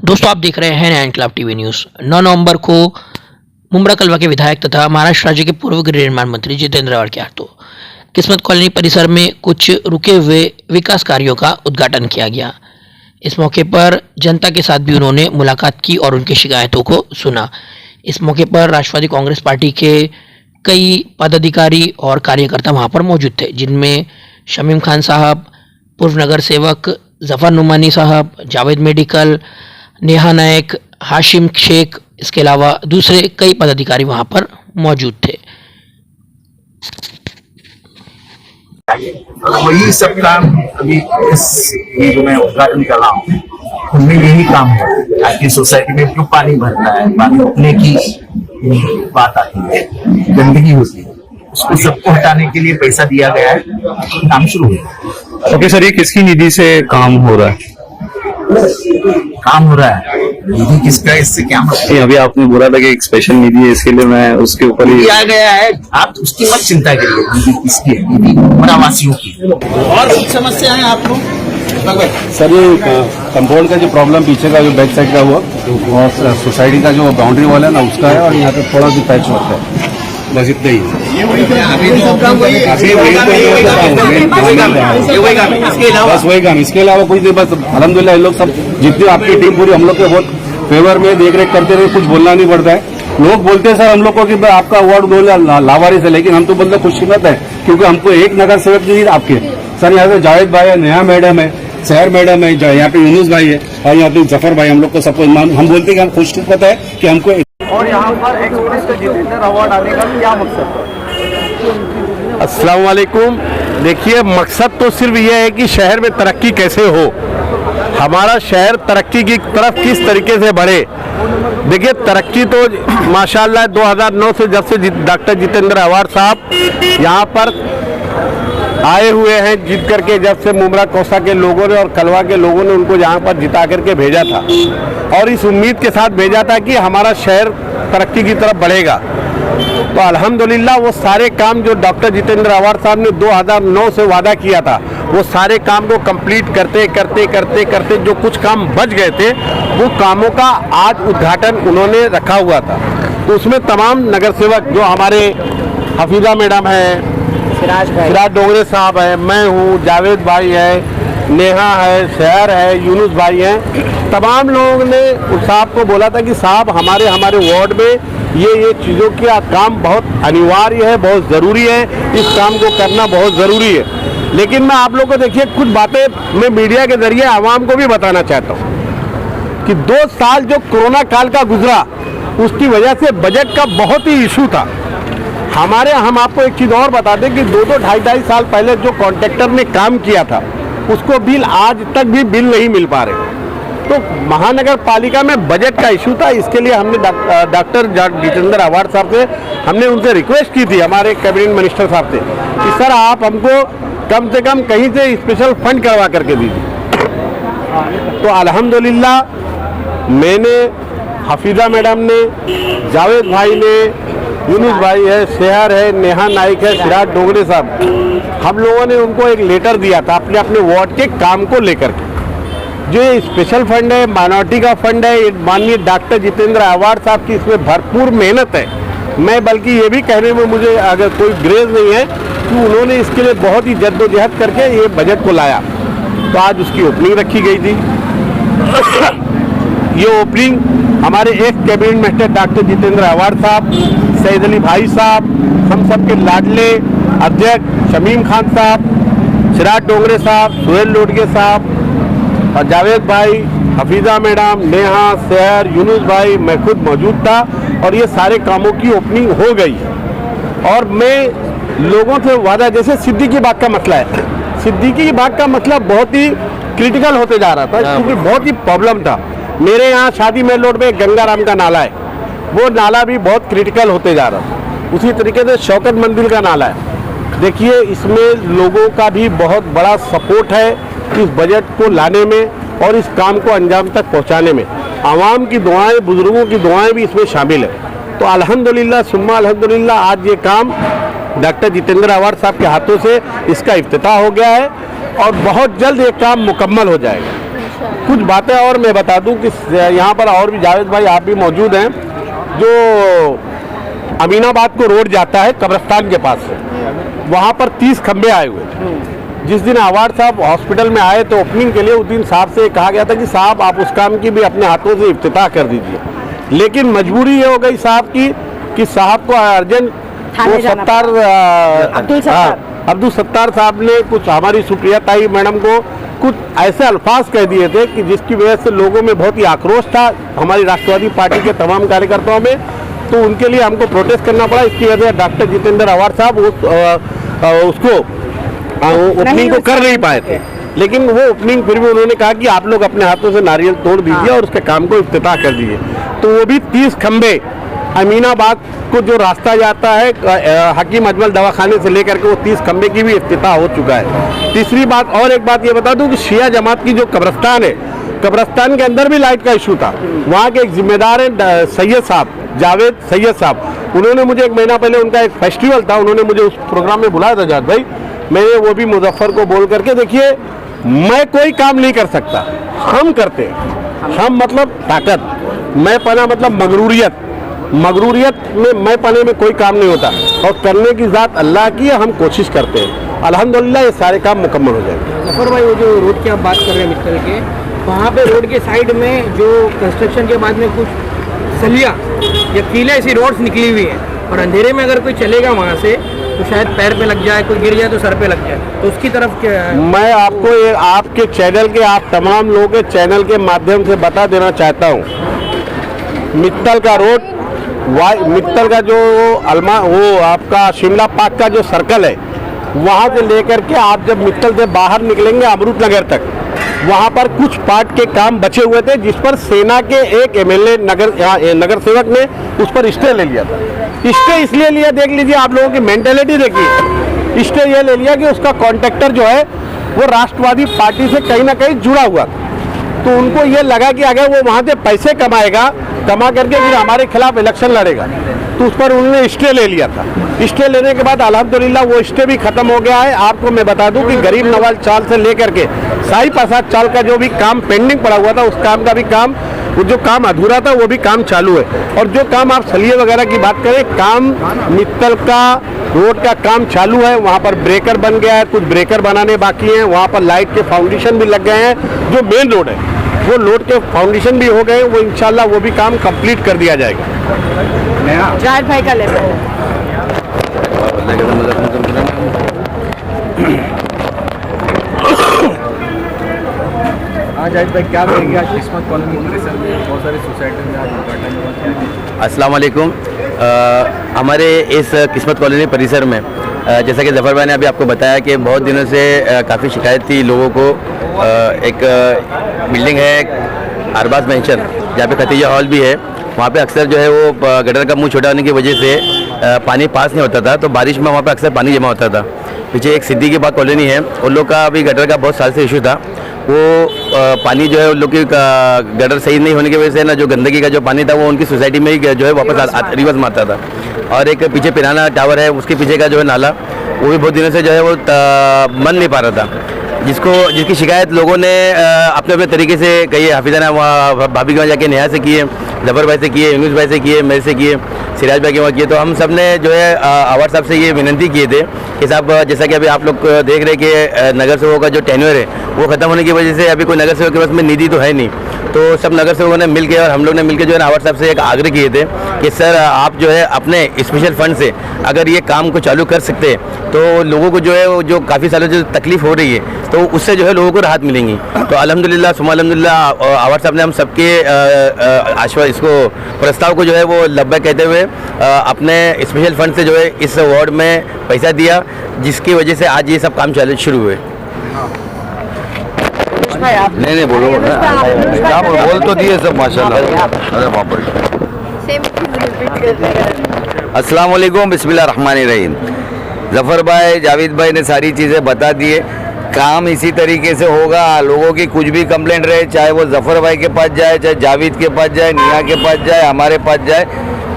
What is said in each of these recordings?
दोस्तों आप देख रहे हैं नया इनकलाब टीवी न्यूज़। 9 नवंबर को मुमरा कलवा के विधायक तथा महाराष्ट्र राज्य के पूर्व गृह निर्माण मंत्री जितेंद्र आवाड़ के हाथों किस्मत कॉलोनी परिसर में कुछ रुके हुए विकास कार्यों का उद्घाटन किया गया। इस मौके पर जनता के साथ भी उन्होंने मुलाकात की और उनकी शिकायतों को सुना। इस मौके पर राष्ट्रवादी कांग्रेस पार्टी के कई पदाधिकारी और कार्यकर्ता वहां पर मौजूद थे, जिनमें शमीम खान साहब, पूर्व नगर सेवक जफर नुमानी साहब, जावेद मेडिकल, नेहा नायक, हाशिम शेख, इसके अलावा दूसरे कई पदाधिकारी वहां पर मौजूद थे। वही सब काम अभी ये जो मैं उद्घाटन कर रहा हूँ उनमें यही काम है। ताकि सोसाइटी में जो पानी भरता है, पानी उठने की बात आती है, गंदगी होती है, उसको सबको हटाने के लिए पैसा दिया गया है, काम शुरू है। ओके सर, ये किसकी निधि से काम हो रहा है? काम हो रहा है, निधि किसका, इससे क्या मतलब? अभी आपने बोला था कि एक स्पेशल निधि है, इसके लिए मैं उसके ऊपर ही दिया गया है। आप उसकी मत चिंता करिए, निधि किसकी है, निधि मुमरावासियों की। और कुछ समस्या है आपको? सर, ये कंपाउंड का जो प्रॉब्लम पीछे का जो बैक साइड का हुआ और सोसाइटी का जो बाउंड्री वॉल है ना उसका है, और यहाँ पे थोड़ा भी पैच वर्क है, बस इतना ही। बस वही काम, इसके अलावा कुछ नहीं। बस अल्हम्दुलिल्लाह लोग सब जितनी आपकी टीम पूरी हम लोग के बहुत फेवर में देख रेख करते रहे, कुछ बोलना नहीं पड़ता है। लोग बोलते हैं सर हम लोग को कि आपका वार्ड दो लावारिस है, लेकिन हम तो बोलते खुशकिस्मत है क्योंकि हमको एक नगर सेवक चाहिए आपके। सर यहाँ पे जावेद भाई है, नेहा मैडम है, शहर मैडम है, यहाँ पे यूनुस भाई है और यहाँ पे जफर भाई, हम लोग को सबको हम बोलते हैं कि हम खुशकिस्मत है कि हमको। और यहाँ पर एक्सप्रेस का जितेंद्र अवार्ड आने का क्या मकसद है? अस्सलाम वालेकुम। देखिए, मकसद तो सिर्फ ये है कि शहर में तरक्की कैसे हो, हमारा शहर तरक्की की तरफ किस तरीके से बढ़े। देखिए, तरक्की तो माशाल्लाह 2009 से जब से डॉक्टर जितेंद्र अवार्ड साहब यहाँ पर आए हुए हैं, जीत करके जब से मुमरा कोसा के लोगों ने और कलवा के लोगों ने उनको यहाँ पर जिता करके भेजा था और इस उम्मीद के साथ भेजा था कि हमारा शहर तरक्की की तरफ बढ़ेगा। तो अल्हम्दुलिल्लाह वो सारे काम जो डॉक्टर जितेंद्र अवार्ड साहब ने 2009 से वादा किया था, वो सारे काम को कंप्लीट करते करते करते करते जो कुछ काम बच गए थे, वो कामों का आज उद्घाटन उन्होंने रखा हुआ था। तो उसमें तमाम नगर सेवक जो हमारे हफीजा मैडम है, सिराज डोंगरे साहब है, मैं हूँ, जावेद भाई है, नेहा है, शहर है, यूनुस भाई हैं, तमाम लोगों ने उस साहब को बोला था कि साहब हमारे वार्ड में ये चीज़ों का काम बहुत अनिवार्य है, बहुत ज़रूरी है, इस काम को करना बहुत ज़रूरी है। लेकिन मैं आप लोग को देखिए कुछ बातें मैं मीडिया के जरिए आवाम को भी बताना चाहता हूँ कि 2 साल जो कोरोना काल का गुजरा उसकी वजह से बजट का बहुत ही इशू था। हम आपको एक चीज़ और बता दें कि 2-2 साल पहले जो कॉन्ट्रैक्टर ने काम किया था उसको बिल आज तक भी बिल नहीं मिल पा रहे। तो महानगर पालिका में बजट का इशू था, इसके लिए हमने डॉक्टर जितेंद्र अवार्ड साहब से हमने उनसे रिक्वेस्ट की थी, हमारे कैबिनेट मिनिस्टर साहब से, कि सर आप हमको कम से कम कहीं से स्पेशल फंड करवा करके दीजिए। तो अल्हम्दुलिल्लाह मैंने, हफीजा मैडम ने, जावेद भाई ने, यूनुस भाई है, शहर है, नेहा नाइक है, सिराज डोंगरे साहब, हम लोगों ने उनको एक लेटर दिया था अपने अपने वार्ड के काम को लेकर के। जो ये स्पेशल फंड है, माइनॉरिटी का फंड है, माननीय डॉक्टर जितेंद्र अवार्ड साहब की इसमें भरपूर मेहनत है। मैं बल्कि ये भी कहने में मुझे अगर कोई ग्रेज नहीं है कि उन्होंने इसके लिए बहुत ही जद्दोजहद करके ये बजट को लाया। तो आज उसकी ओपनिंग रखी गई थी। ये ओपनिंग हमारे एक cabinet minister doctor Jitendra award साहब, सैयद अली भाई साहब, हम सब के लाडले अध्यक्ष शमीम खान साहब, सिराज डोंगरे साहब, सुहेल लोडगे साहब और जावेद भाई, हफीजा मैडम, नेहा, शहर, यूनुस भाई, मैं खुद मौजूद था और ये सारे कामों की ओपनिंग हो गई। और मैं लोगों से वादा, जैसे सिद्दीकी बाग का मसला है, सिद्दीकी बाग का मसला बहुत ही क्रिटिकल होते जा रहा था क्योंकि बहुत ही प्रॉब्लम था। मेरे यहाँ शादी मेल रोड में गंगाराम का नाला है, वो नाला भी बहुत क्रिटिकल होते जा रहा था। उसी तरीके से शौकत मंदिर का नाला है। देखिए, इसमें लोगों का भी बहुत बड़ा सपोर्ट है इस बजट को लाने में और इस काम को अंजाम तक पहुंचाने में। आवाम की दुआएं, बुजुर्गों की दुआएं भी इसमें शामिल है। तो अल्हम्दुलिल्लाह सुम्मा अल्हम्दुलिल्लाह आज ये काम डॉक्टर जितेंद्र अवार्ड साहब के हाथों से इसका इफ्तिताह हो गया है और बहुत जल्द ये काम मुकम्मल हो जाएगा। कुछ बातें और मैं बता दूं कि यहाँ पर और भी जावेद भाई आप भी मौजूद हैं, जो अमीनाबाद को रोड जाता है कब्रिस्तान के पास से, वहाँ पर 30 खंबे आए हुए थे। जिस दिन अवार्ड साहब हॉस्पिटल में आए तो ओपनिंग के लिए उस दिन साहब से कहा गया था कि साहब आप उस काम की भी अपने हाथों से इफ्तिताह कर दीजिए, लेकिन मजबूरी ये हो गई साहब की कि साहब को अर्जेंट अब्दुल सत्तार साहब ने कुछ हमारी सुप्रिया ताई मैडम को कुछ ऐसे अल्फाज कह दिए थे कि जिसकी वजह से लोगों में बहुत ही आक्रोश था, हमारी राष्ट्रवादी पार्टी के तमाम कार्यकर्ताओं में, तो उनके लिए हमको प्रोटेस्ट करना पड़ा। इसकी वजह से डॉक्टर जितेंद्र अवार्ड साहब उसको ओपनिंग को कर नहीं पाए थे, लेकिन वो ओपनिंग फिर भी उन्होंने कहा कि आप लोग अपने हाथों से नारियल तोड़ दीजिए और उसके काम को इफ्तिताह कर दीजिए। तो वो भी 30 खंबे अमीनाबाद को जो रास्ता जाता है हकीम अजमल दवाखाने से लेकर के, वो 30 खंबे की भी इफ्तिताह हो चुका है। तीसरी बात और एक बात ये बता दूं कि शिया जमात की जो कब्रिस्तान है, कब्रिस्तान के अंदर भी लाइट का इशू था। वहाँ के एक जिम्मेदार है सैयद साहब, जावेद सैयद साहब, उन्होंने मुझे 1 महीना पहले, उनका एक फेस्टिवल था, उन्होंने मुझे उस प्रोग्राम में बुलाया था जावेद भाई। मैंने वो भी मुजफ्फर को बोल करके, देखिए मैं कोई काम नहीं कर सकता, हम करते हैं, हम मतलब ताकत, मैं पना मतलब मगरूरियत में मैं पने में कोई काम नहीं होता, और करने की ज़ात अल्लाह की है, हम कोशिश करते हैं, अल्हम्दुलिल्लाह ये सारे काम मुकम्मल हो जाएंगे। जफर भाई, वो जो रोड की आप बात कर रहे हैं मित्तल के, वहाँ पे रोड के साइड में जो कंस्ट्रक्शन के बाद में कुछ सलिया या कीले ऐसी रोड्स निकली हुई है, और अंधेरे में अगर कोई चलेगा वहाँ से तो शायद पैर पे लग जाए, कोई गिर जाए तो सर पे लग जाए, तो उसकी तरफ क्या है? मैं आपको ये आपके चैनल के, आप तमाम लोगों के चैनल के माध्यम से बता देना चाहता हूँ, मित्तल का रोड, मित्तल का जो वो आपका शिमला पार्क का जो सर्कल है, वहाँ से लेकर के आप जब मित्तल से बाहर निकलेंगे अमरूद नगर तक, वहाँ पर कुछ पार्ट के काम बचे हुए थे, जिस पर सेना के एक एमएलए नगर सेवक ने उस पर स्टे ले लिया था। स्टे इसलिए लिया, देख लीजिए आप लोगों की मेंटेलिटी देखिए, स्टे ये ले लिया कि उसका कॉन्ट्रैक्टर जो है वो राष्ट्रवादी पार्टी से कहीं ना कहीं जुड़ा हुआ था, तो उनको ये लगा कि अगर वो वहाँ से पैसे कमा करके फिर हमारे खिलाफ इलेक्शन लड़ेगा, तो उस पर उन्होंने स्टे ले लिया था। स्टे लेने के बाद अल्हम्दुलिल्लाह वो स्टे भी खत्म हो गया है। आपको मैं बता दूं कि गरीब नवाज चाल से लेकर के साई प्रसाद चाल का जो भी काम पेंडिंग पड़ा हुआ था, उस काम का भी काम, वो जो काम अधूरा था वो भी काम चालू है। और जो काम आप सलिए वगैरह की बात करें, काम मित्तल का रोड का काम चालू है, वहाँ पर ब्रेकर बन गया है, कुछ ब्रेकर बनाने बाकी हैं, वहाँ पर लाइट के फाउंडेशन भी लग गए हैं। जो मेन रोड है वो रोड के फाउंडेशन भी हो गए, वो इंशाल्लाह वो भी काम कंप्लीट कर दिया जाएगा। जाहिद भाई का लेवल जाहिद भाई क्या कहेंगे? आज किस्मत कॉलोनी परिसर में बहुत सारी सोसाइटी में आज उद्घाटन हुआ। अस्सलाम वालेकुम। हमारे इस किस्मत कॉलोनी परिसर में जैसा कि जफ़र भाई ने अभी आपको बताया कि बहुत दिनों से काफ़ी शिकायत थी लोगों को। एक बिल्डिंग है अरबाज मैंशन, जहाँ पे खतीजा हॉल भी है, वहाँ पे अक्सर जो है वो गटर का मुंह छोटा होने की वजह से पानी पास नहीं होता था, तो बारिश में वहाँ पे अक्सर पानी जमा होता था। पीछे एक सिद्दीकी बाग कॉलोनी है, उन लोग का अभी गटर का बहुत साल से इशू था। वो पानी जो है उन लोग की गटर सही नहीं होने की वजह से ना, जो गंदगी का जो पानी था वो उनकी सोसाइटी में ही जो है वापस रिवर्स मारता था। और एक पीछे पिराना टावर है, उसके पीछे का जो है नाला, वो भी बहुत दिनों से जो है वो बन नहीं पा रहा था, जिसकी शिकायत लोगों ने अपने अपने तरीके से कही। हाफिजाना वहाँ भाभी के वहाँ जाके नेहा से किए, जफर भाई से किए, यूनुस भाई से किए, मेरे से किए, सिराज भाई के वहाँ किए। तो हम सब ने जो है अवार्ड साहब से ये विनती किए थे कि साहब, जैसा कि अभी आप लोग देख रहे कि नगर सेवकों का जो टेन्योर है वो ख़त्म होने की वजह से अभी कोई नगर सेवक के पास में निधि तो है नहीं, तो सब नगर सेवकों ने मिल के और हम लोग ने मिल के जो है अवार्ड साहब से एक आग्रह किए थे कि सर आप जो है अपने स्पेशल फंड से अगर ये काम को चालू कर सकते हैं तो लोगों को जो है जो काफ़ी सालों से तकलीफ हो रही है तो उससे जो है लोगों को राहत मिलेंगी। तो अल्हम्दुलिल्लाह सुम्मा अल्हम्दुलिल्लाह अवार्ड साहब ने हम सबके इसको प्रस्ताव को जो है वो लब्बैक कहते हुए अपने स्पेशल फंड से जो है इस वार्ड में पैसा दिया, जिसकी वजह से आज ये सब काम शुरू हुए। नहीं बोलो, बोल तो दिए सब माशाल्लाह। अरे बाप रे। अस्सलाम वालेकुम, बिस्मिल्लाह रहमान रहीम। जफ़र भाई, जावेद भाई ने सारी चीज़ें बता दिए। काम इसी तरीके से होगा। लोगों की कुछ भी कंप्लेंट रहे, चाहे वो जफ़र भाई के पास जाए, चाहे जावेद के पास जाए, निया के पास जाए, हमारे पास जाए,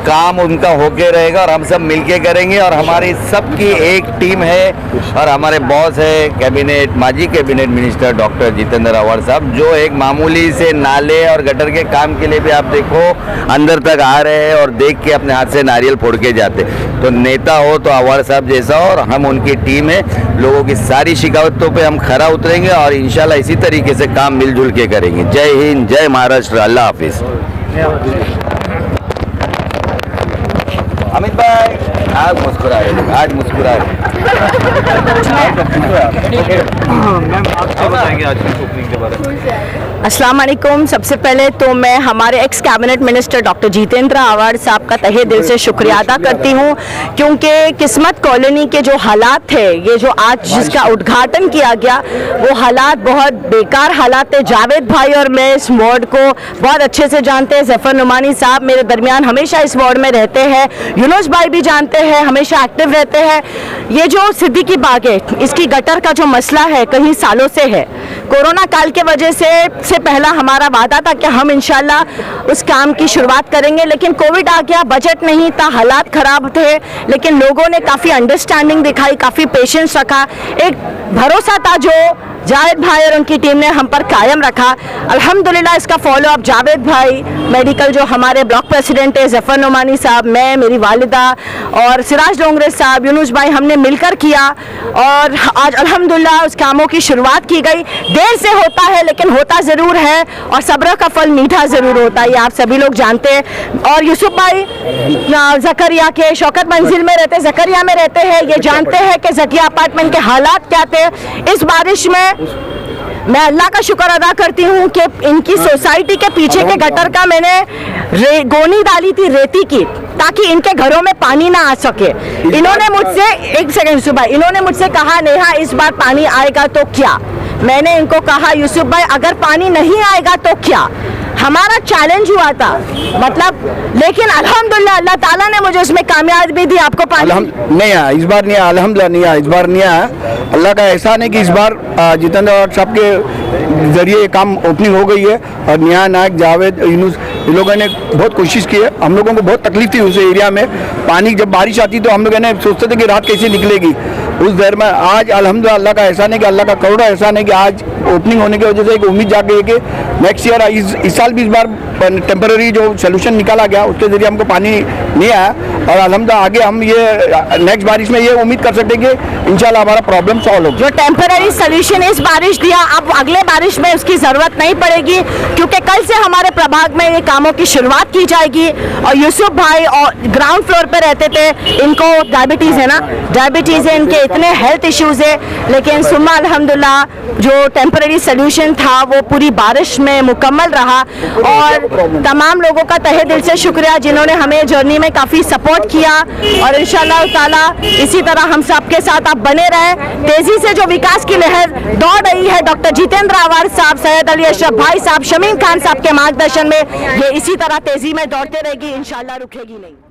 काम उनका होके रहेगा और हम सब मिलके करेंगे। और हमारी सबकी एक टीम है और हमारे बॉस है कैबिनेट, माजी cabinet minister doctor Jitendra Rawat साहब, जो एक मामूली से नाले और गटर के काम के लिए भी आप देखो अंदर तक आ रहे हैं और देख के अपने हाथ से नारियल फोड़ के जाते। तो नेता हो तो अवार साहब जैसा हो, और हम उनकी टीम है। लोगों की सारी शिकायतों पे हम खरा उतरेंगे और इंशाल्लाह इसी तरीके से काम मिलजुल के करेंगे। जय हिंद, जय महाराष्ट्र, अल्लाह हाफिज। अमित भाई आज मुस्कुराए, आज मुस्कुराए। अस्सलाम वालेकुम। सबसे पहले तो मैं हमारे ex cabinet minister doctor Jitendra Awhad sahab का तहे दिल से शुक्रिया अदा करती हूँ, क्योंकि किस्मत कॉलोनी के जो हालात थे, ये जो आज जिसका उद्घाटन किया गया, वो हालात बहुत बेकार हालात थे। जावेद भाई और मैं इस वार्ड को बहुत अच्छे से जानते हैं। जफर नुमानी साहब मेरे दरमियान हमेशा इस वार्ड में रहते हैं। यूनुस भाई भी जानते हैं, हमेशा एक्टिव रहते हैं। ये जो सिद्दीकी बाग है, इसकी गटर का जो मसला है कई सालों से है। कोरोना काल के वजह से पहला हमारा वादा था कि हम इंशाल्लाह उस काम की शुरुआत करेंगे, लेकिन कोविड आ गया, बजट नहीं था, हालात ख़राब थे, लेकिन लोगों ने काफ़ी अंडरस्टैंडिंग दिखाई, काफ़ी पेशेंस रखा, एक भरोसा था जो जावेद भाई और उनकी टीम ने हम पर कायम रखा। अल्हम्दुलिल्लाह इसका फॉलो अप जावेद भाई, मेडिकल जो हमारे ब्लॉक प्रेसिडेंट है जफर नुमानी साहब, मैं, मेरी वालिदा और सिराज डोंगरे साहब, यूनुस भाई, हमने मिलकर किया और आज अल्हम्दुलिल्लाह उस कामों की शुरुआत की गई। देर से होता है लेकिन होता ज़रूर है और सब्र का फल मीठा ज़रूर होता है, ये आप सभी लोग जानते हैं। और यूसुफ भाई जकरिया के शौकत मंजिल में रहते, जकरिया में रहते हैं, ये जानते हैं कि जकिया अपार्टमेंट के हालात क्या थे। इस बारिश में मैं अल्लाह का शुक्र अदा करती हूँ कि इनकी सोसाइटी के पीछे के गटर का मैंने गोनी डाली थी रेती की, ताकि इनके घरों में पानी ना आ सके। इन्होंने मुझसे, एक सेकंड सुबह, इन्होंने मुझसे कहा नेहा इस बार पानी आएगा तो क्या? मैंने इनको कहा यूसुफ भाई अगर पानी नहीं आएगा तो क्या? हमारा चैलेंज हुआ था, मतलब, लेकिन अल्हम्दुलिल्लाह अल्लाह ताला ने मुझे उसमें कामयाबी दी। आपको पानी नहीं आया इस बार, नहीं आया, अल्हम्दुलिल्लाह नहीं आया इस बार, नहीं आया। अल्लाह का एहसान है कि इस बार जितेंद्र और साहब के जरिए ये काम ओपनिंग हो गई है और निया नायक, जावेद, यूनुस, इन लोगों ने बहुत कोशिश की है। हम लोगों को बहुत तकलीफ थी उस एरिया में, पानी जब बारिश आती तो हम लोग सोचते थे कि रात कैसे निकलेगी उस देर में। आज अल्हम्दुलिल्लाह अल्लाह का एहसान है कि अल्लाह का करोड़ा एहसान है कि आज ओपनिंग होने की वजह से एक उम्मीद जाग गई है कि नेक्स्ट ईयर, इस साल भी इस बार टेम्पररी जो सोल्यूशन निकाला गया उसके जरिए हमको पानी नहीं आया और अल्हम्दुलिल्लाह आगे हम ये नेक्स्ट बारिश में ये उम्मीद कर सकते हैं कि इंशाल्लाह हमारा प्रॉब्लम सॉल्व हो। जो टेम्पररी सोल्यूशन इस बारिश दिया, अब अगले बारिश में उसकी ज़रूरत नहीं पड़ेगी, क्योंकि कल से हमारे प्रभाग में ये कामों की शुरुआत की जाएगी। और यूसुफ भाई और ग्राउंड फ्लोर पे रहते थे, इनको डायबिटीज़ है ना, डायबिटीज़ है, इनके इतने हेल्थ इश्यूज़ है, लेकिन सुम्मा अल्हम्दुलिल्लाह जो टेम्पररी सोल्यूशन था वो पूरी बारिश में मुकम्मल रहा। और तमाम लोगों का तहे दिल से शुक्रिया जिन्होंने हमें जर्नी में काफ़ी सपोर्ट किया और इंशाअल्लाह ताला इसी तरह हम सबके साथ आप बने रहे। तेज़ी से जो विकास की लहर दौड़ रही है डॉक्टर जितेंद्र आवाड़ साहब, सैयद अली अशरफ भाई साहब, शमीम खान साहब के मार्गदर्शन में ये इसी तरह तेज़ी में दौड़ते रहेगी, इंशाअल्लाह रुकेगी नहीं।